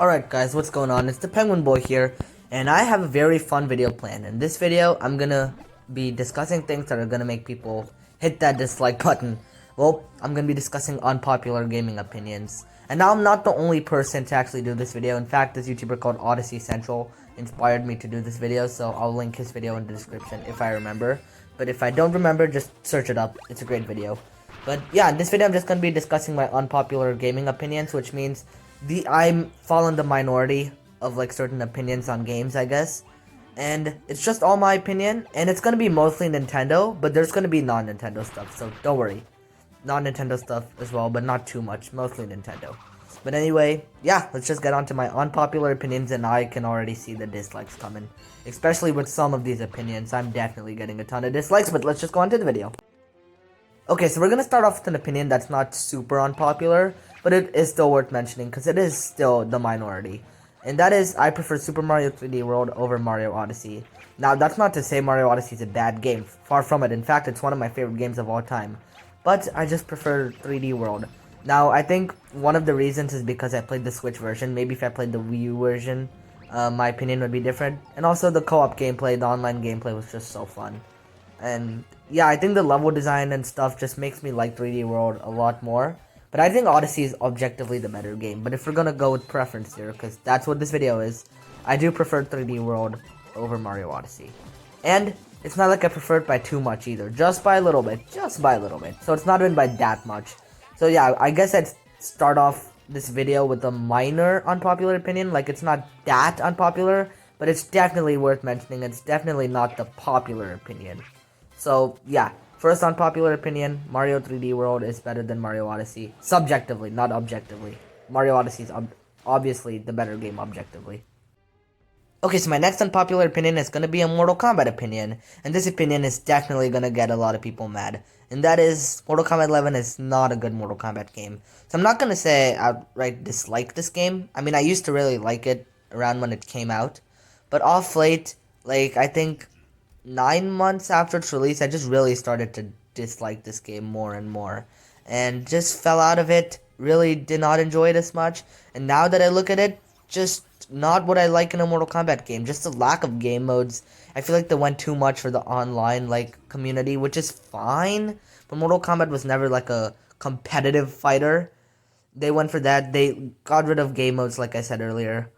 Alright guys, what's going on? It's the Penguin Boy here, and I have a very fun video planned. In this video, I'm gonna be discussing things that are gonna make people hit that dislike button. Well, I'm gonna be discussing unpopular gaming opinions. And now I'm not the only person to actually do this video. In fact, this YouTuber called Odyssey Central inspired me to do this video, so I'll link his video in the description if I remember. But if I don't remember, just search it up. It's a great video. But yeah, in this video I'm just gonna be discussing my unpopular gaming opinions, which means I'm fall in the minority of like certain opinions on games, I guess. And it's just all my opinion, and it's gonna be mostly Nintendo, but there's gonna be non-Nintendo stuff, so don't worry. Non-Nintendo stuff as well, but not too much, mostly Nintendo. But anyway, yeah, let's just get on to my unpopular opinions, and I can already see the dislikes coming. Especially with some of these opinions, I'm definitely getting a ton of dislikes, but let's just go on to the video. Okay, so we're gonna start off with an opinion that's not super unpopular, but it is still worth mentioning because it is still the minority. And that is, I prefer Super Mario 3D World over Mario Odyssey. Now, that's not to say Mario Odyssey is a bad game. Far from it. In fact, it's one of my favorite games of all time. But I just prefer 3D World. Now, I think one of the reasons is because I played the Switch version. Maybe if I played the Wii U version, my opinion would be different. And also the co-op gameplay, the online gameplay was just so fun. And yeah, I think the level design and stuff just makes me like 3D World a lot more. But I think Odyssey is objectively the better game. But if we're gonna go with preference here, because that's what this video is, I do prefer 3D World over Mario Odyssey. And it's not like I prefer it by too much either. Just by a little bit. Just by a little bit. So it's not even by that much. So yeah, I guess I'd start off this video with a minor unpopular opinion. Like, it's not that unpopular, but it's definitely worth mentioning. It's definitely not the popular opinion. So yeah. First unpopular opinion, Mario 3D World is better than Mario Odyssey. Subjectively, not objectively. Mario Odyssey is obviously the better game objectively. Okay, so my next unpopular opinion is going to be a Mortal Kombat opinion. And this opinion is definitely going to get a lot of people mad. And that is, Mortal Kombat 11 is not a good Mortal Kombat game. So I'm not going to say I outright dislike this game. I mean, I used to really like it around when it came out. But off late, like, I think 9 months after its release, I just really started to dislike this game more and more. And just fell out of it, really did not enjoy it as much. And now that I look at it, just not what I like in a Mortal Kombat game. Just the lack of game modes. I feel like they went too much for the online, like, community, which is fine. But Mortal Kombat was never, like, a competitive fighter. They went for that. They got rid of game modes, like I said earlier.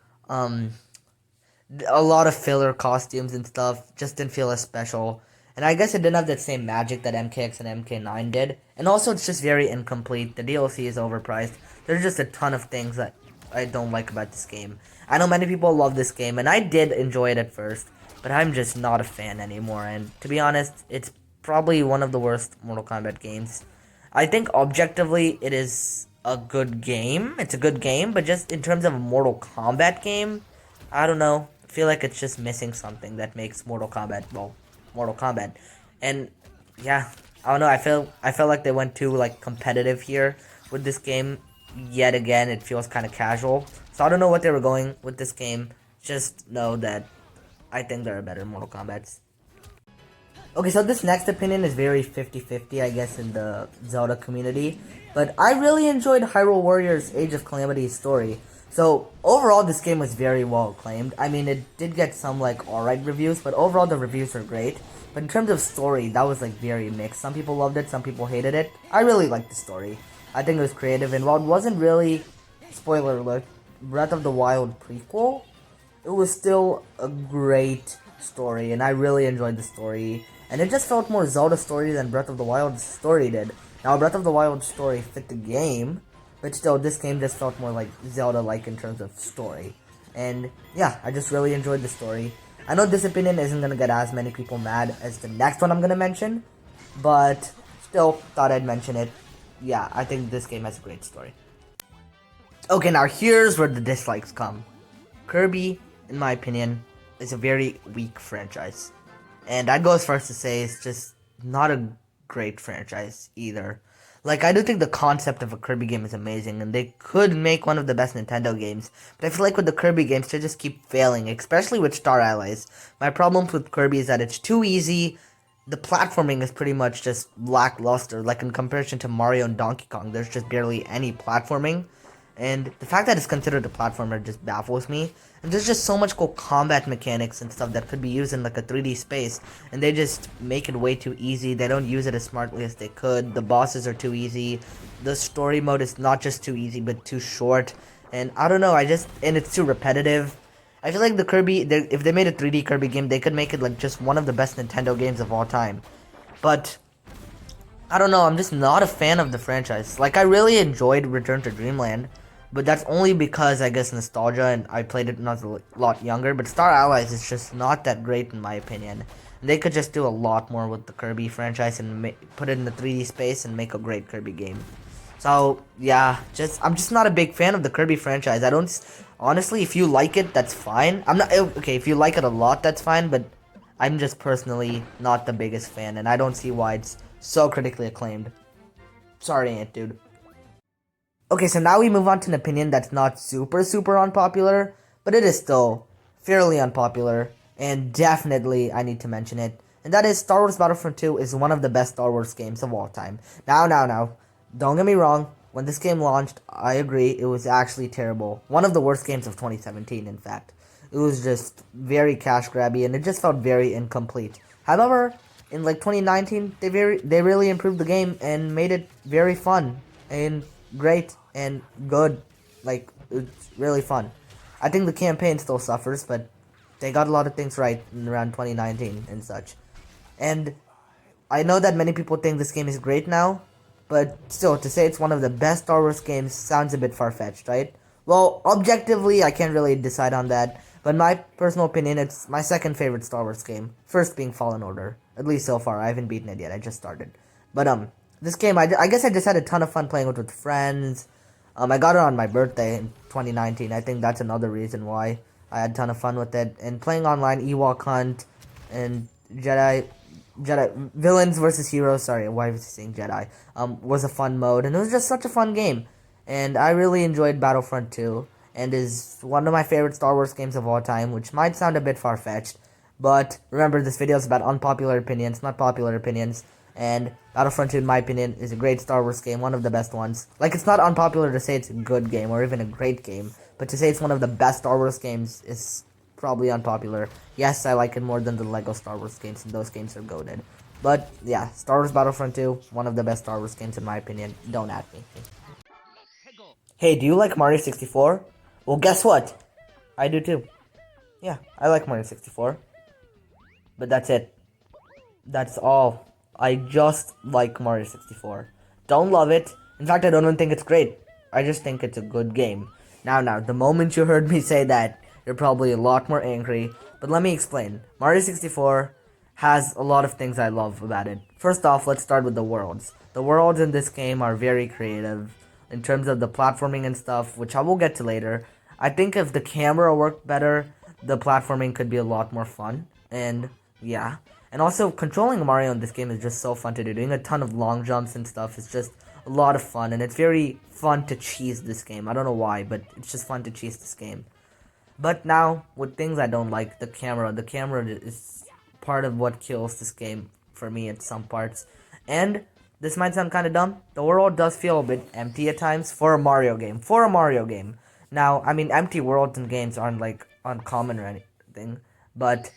A lot of filler costumes and stuff, just didn't feel as special. And I guess it didn't have that same magic that MKX and MK9 did. And also, it's just very incomplete. The DLC is overpriced. There's just a ton of things that I don't like about this game. I know many people love this game, and I did enjoy it at first, but I'm just not a fan anymore. And to be honest, it's probably one of the worst Mortal Kombat games. I think objectively, it is a good game. It's a good game, but just in terms of a Mortal Kombat game, I don't know. I feel like it's just missing something that makes Mortal Kombat, well, Mortal Kombat. And yeah, I don't know, I felt like they went too like competitive here with this game. Yet again, it feels kind of casual. So I don't know what they were going with this game. Just know that I think there are better Mortal Kombats. Okay, so this next opinion is very 50-50, I guess, in the Zelda community. But I really enjoyed Hyrule Warriors Age of Calamity's story. So, overall, this game was very well acclaimed. I mean, it did get some, like, alright reviews, but overall, the reviews were great. But in terms of story, that was, like, very mixed. Some people loved it, some people hated it. I really liked the story. I think it was creative, and while it wasn't really, spoiler alert, Breath of the Wild prequel, it was still a great story, and I really enjoyed the story. And it just felt more Zelda story than Breath of the Wild story did. Now, Breath of the Wild story fit the game, but still, this game just felt more like Zelda-like in terms of story. And yeah, I just really enjoyed the story. I know this opinion isn't going to get as many people mad as the next one I'm going to mention, but still thought I'd mention it. Yeah, I think this game has a great story. Okay, now here's where the dislikes come. Kirby, in my opinion, is a very weak franchise. And I'd go as far as to say it's just not a great franchise either. Like, I do think the concept of a Kirby game is amazing, and they could make one of the best Nintendo games. But I feel like with the Kirby games, they just keep failing, especially with Star Allies. My problems with Kirby is that it's too easy. The platforming is pretty much just lackluster. Like, in comparison to Mario and Donkey Kong, there's just barely any platforming. And the fact that it's considered a platformer just baffles me. And there's just so much cool combat mechanics and stuff that could be used in like a 3D space, and they just make it way too easy. They don't use it as smartly as they could. The bosses are too easy. The story mode is not just too easy, but too short. And I don't know, and it's too repetitive. I feel like the if they made a 3D Kirby game, they could make it like just one of the best Nintendo games of all time. But I don't know, I'm just not a fan of the franchise. Like, I really enjoyed Return to Dreamland, but that's only because, I guess, nostalgia, and I played it when I was a lot younger. But Star Allies is just not that great in my opinion. They could just do a lot more with the Kirby franchise and put it in the 3D space and make a great Kirby game. So, yeah, I'm just not a big fan of the Kirby franchise. I don't, honestly, if you like it, that's fine. Okay, if you like it a lot, that's fine, but I'm just personally not the biggest fan, and I don't see why it's so critically acclaimed. Sorry, Ant Dude. Okay, so now we move on to an opinion that's not super unpopular, but it is still fairly unpopular, and definitely I need to mention it. And that is Star Wars Battlefront 2 is one of the best Star Wars games of all time. Now, don't get me wrong. When this game launched, I agree, it was actually terrible. One of the worst games of 2017, in fact. It was just very cash grabby, and it just felt very incomplete. However, in like 2019, they really improved the game and made it very fun and great and good. Like, it's really fun. I think the campaign still suffers, but they got a lot of things right in around 2019 and such. And I know that many people think this game is great now, but still, to say it's one of the best Star Wars games sounds a bit far-fetched, right? Well, objectively, I can't really decide on that, but in my personal opinion, it's my second favorite Star Wars game. First being Fallen Order. At least so far, I haven't beaten it yet, I just started. But, this game, I guess I just had a ton of fun playing with friends. I got it on my birthday in 2019. I think that's another reason why I had a ton of fun with it. And playing online Ewok Hunt and Jedi Villains versus Heroes, sorry, why was I saying Jedi? Was a fun mode, and it was just such a fun game. And I really enjoyed Battlefront 2, and is one of my favorite Star Wars games of all time, which might sound a bit far-fetched. But remember, this video is about unpopular opinions, not popular opinions. And Battlefront 2, in my opinion, is a great Star Wars game, one of the best ones. Like, it's not unpopular to say it's a good game or even a great game, but to say it's one of the best Star Wars games is probably unpopular. Yes, I like it more than the Lego Star Wars games, and those games are goated. But, yeah, Star Wars Battlefront 2, one of the best Star Wars games in my opinion. Don't at me. Hey, do you like Mario 64? Well, guess what? I do too. Yeah, I like Mario 64. But that's it. That's all. I just like Mario 64. Don't love it. In fact, I don't even think it's great. I just think it's a good game. Now, the moment you heard me say that, you're probably a lot more angry. But let me explain. Mario 64 has a lot of things I love about it. First off, let's start with the worlds. The worlds in this game are very creative in terms of the platforming and stuff, which I will get to later. I think if the camera worked better, the platforming could be a lot more fun. And yeah. And also, controlling Mario in this game is just so fun to do. Doing a ton of long jumps and stuff is just a lot of fun. And it's very fun to cheese this game. I don't know why, but it's just fun to cheese this game. But now, with things I don't like, the camera. The camera is part of what kills this game for me at some parts. And this might sound kind of dumb. The world does feel a bit empty at times for a Mario game. Now, I mean, empty worlds in games aren't, like, uncommon or anything. But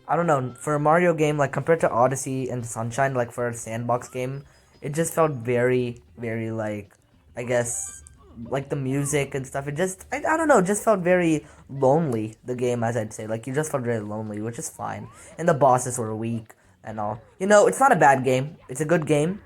I don't know, for a Mario game, like, compared to Odyssey and Sunshine, like, for a sandbox game, it just felt very, like, I guess, like, the music and stuff, it just, I don't know, it just felt very lonely, the game, as I'd say. Like, you just felt very lonely, which is fine. And the bosses were weak and all. You know, it's not a bad game. It's a good game,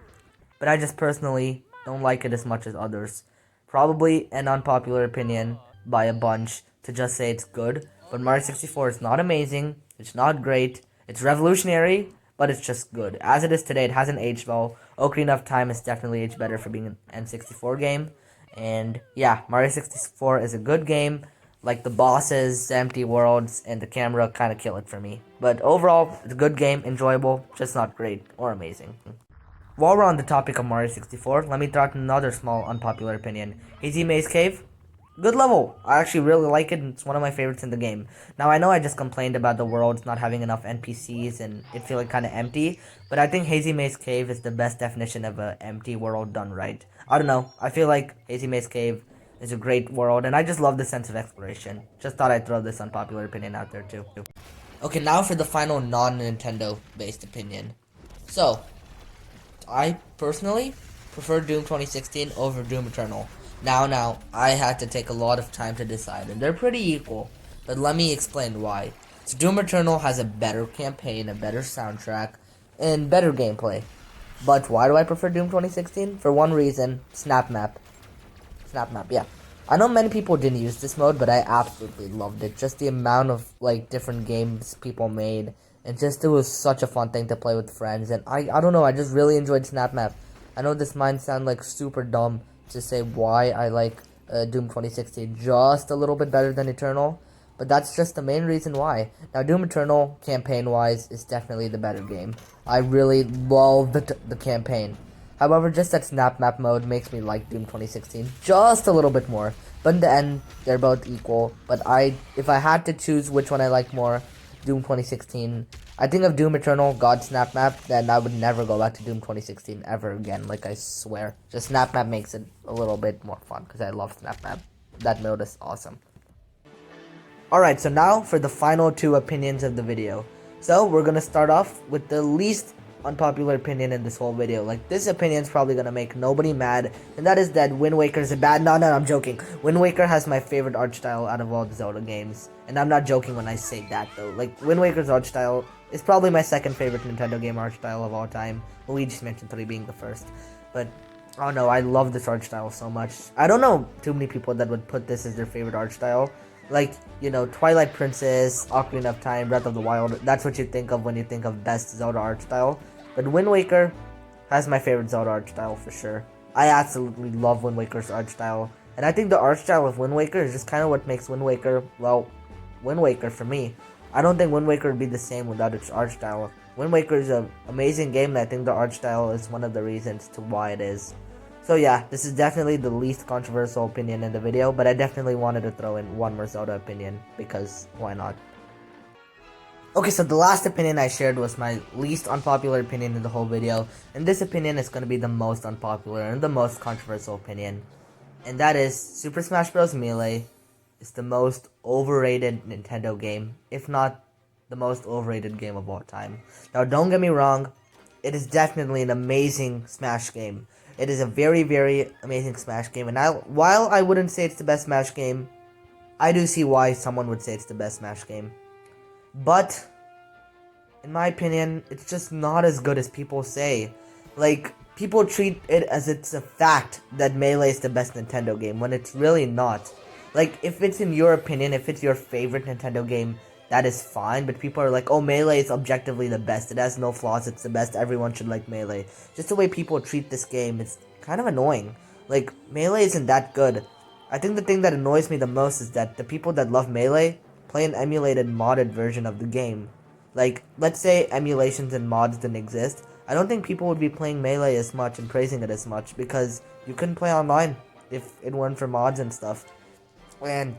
but I just personally don't like it as much as others. Probably an unpopular opinion by a bunch to just say it's good, but Mario 64 is not amazing. It's not great. It's revolutionary, but it's just good. As it is today, it hasn't aged well. Ocarina of Time has definitely aged better for being an N64 game. And yeah, Mario 64 is a good game. Like, the bosses, the empty worlds, and the camera kind of kill it for me. But overall, it's a good game, enjoyable, just not great or amazing. While we're on the topic of Mario 64, let me throw out another small unpopular opinion. Hazy Maze Cave? Good level. I actually really like it, and it's one of my favorites in the game. Now, I know I just complained about the worlds not having enough NPCs and it feeling kind of empty, but I think Hazy Maze Cave is the best definition of an empty world done right. I don't know. I feel like Hazy Maze Cave It's a great world, and I just love the sense of exploration. Just thought I'd throw this unpopular opinion out there too. Okay, now for the final non-Nintendo based opinion. So, I personally prefer Doom 2016 over Doom Eternal. Now, I had to take a lot of time to decide, and they're pretty equal, but let me explain why. So Doom Eternal has a better campaign, a better soundtrack, and better gameplay. But why do I prefer Doom 2016? For one reason, Snap Map. Snap Map, yeah. I know many people didn't use this mode, but I absolutely loved it. Just the amount of, like, different games people made, and just it was such a fun thing to play with friends, and I don't know, I just really enjoyed Snap Map. I know this might sound, like, super dumb to say why I like Doom 2016 just a little bit better than Eternal, but that's just the main reason why. Now, Doom Eternal, campaign-wise, is definitely the better game. I really loved the campaign. However, just that Snap Map mode makes me like Doom 2016 just a little bit more. But in the end, they're both equal. But if I had to choose which one I like more, Doom 2016. I think if Doom Eternal got Snap Map, then I would never go back to Doom 2016 ever again. Like, I swear. Just Snap Map makes it a little bit more fun because I love Snap Map. That mode is awesome. Alright, so now for the final two opinions of the video. So, we're gonna start off with the least unpopular opinion in this whole video. Like, this opinion is probably gonna make nobody mad, and that is that Wind Waker is a bad— No, I'm joking. Wind Waker has my favorite art style out of all the Zelda games, and I'm not joking when I say that, though. Like, Wind Waker's art style is probably my second favorite Nintendo game art style of all time, Luigi's Mansion 3 being the first. But, oh no, I love this art style so much. I don't know too many people that would put this as their favorite art style. Like, you know, Twilight Princess, Ocarina of Time, Breath of the Wild, that's what you think of when you think of best Zelda art style. But Wind Waker has my favorite Zelda art style for sure. I absolutely love Wind Waker's art style. And I think the art style of Wind Waker is just kind of what makes Wind Waker, well, Wind Waker for me. I don't think Wind Waker would be the same without its art style. Wind Waker is an amazing game, and I think the art style is one of the reasons to why it is. So yeah, this is definitely the least controversial opinion in the video, but I definitely wanted to throw in one more Zelda opinion, because why not? Okay, so the last opinion I shared was my least unpopular opinion in the whole video, and this opinion is going to be the most unpopular and the most controversial opinion. And that is, Super Smash Bros. Melee is the most overrated Nintendo game, if not the most overrated game of all time. Now, don't get me wrong, it is definitely an amazing Smash game. It is a very, very amazing Smash game, and while I wouldn't say it's the best Smash game, I do see why someone would say it's the best Smash game. But, in my opinion, it's just not as good as people say. Like, people treat it as it's a fact that Melee is the best Nintendo game, when it's really not. Like, if it's in your opinion, if it's your favorite Nintendo game, that is fine, but people are like, oh, Melee is objectively the best, it has no flaws, it's the best, everyone should like Melee. Just the way people treat this game, it's kind of annoying. Like, Melee isn't that good. I think the thing that annoys me the most is that the people that love Melee play an emulated, modded version of the game. Like, let's say emulations and mods didn't exist, I don't think people would be playing Melee as much and praising it as much, because you couldn't play online if it weren't for mods and stuff. And,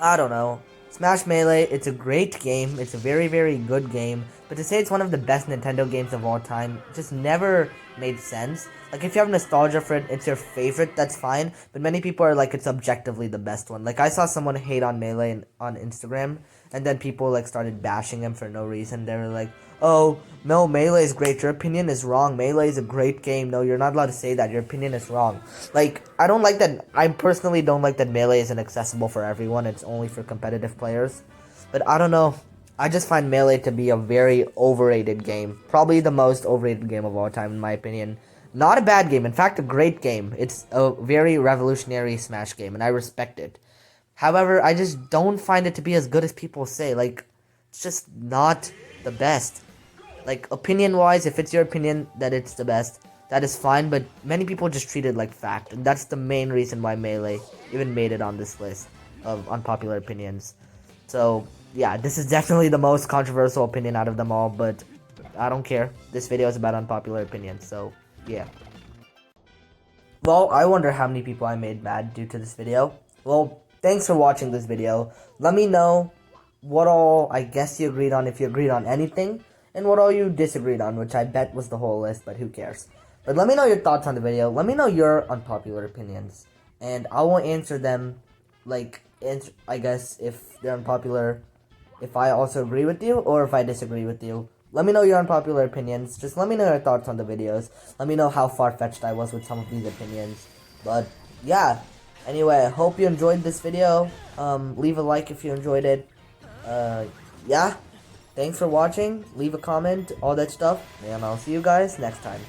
I don't know. Smash Melee, it's a great game, it's a very, very good game, but to say it's one of the best Nintendo games of all time just never made sense. Like, if you have nostalgia for it, it's your favorite, that's fine, but many people are like, it's objectively the best one. Like, I saw someone hate on Melee on Instagram, and then people, like, started bashing him for no reason. They were like, oh, no, Melee is great, your opinion is wrong, Melee is a great game, no, you're not allowed to say that, your opinion is wrong. Like, I personally don't like that Melee isn't accessible for everyone, it's only for competitive players. But I don't know, I just find Melee to be a very overrated game. Probably the most overrated game of all time, in my opinion. Not a bad game, in fact, a great game. It's a very revolutionary Smash game, and I respect it. However, I just don't find it to be as good as people say. Like, it's just not the best. Like, opinion-wise, if it's your opinion that it's the best, that is fine, but many people just treat it like fact, and that's the main reason why Melee even made it on this list of unpopular opinions. So, yeah, this is definitely the most controversial opinion out of them all, but I don't care. This video is about unpopular opinions, so, yeah. Well, I wonder how many people I made mad due to this video. Well, thanks for watching this video. Let me know what all I guess you agreed on, if you agreed on anything, and what all you disagreed on, which I bet was the whole list, but who cares. But let me know your thoughts on the video. Let me know your unpopular opinions. and I will answer them, like, I guess if they're unpopular, if I also agree with you or if I disagree with you. Let me know your unpopular opinions. Just let me know your thoughts on the videos. Let me know how far-fetched I was with some of these opinions. But yeah, anyway, I hope you enjoyed this video. Leave a like if you enjoyed it. Yeah, thanks for watching. Leave a comment, all that stuff, and I'll see you guys next time.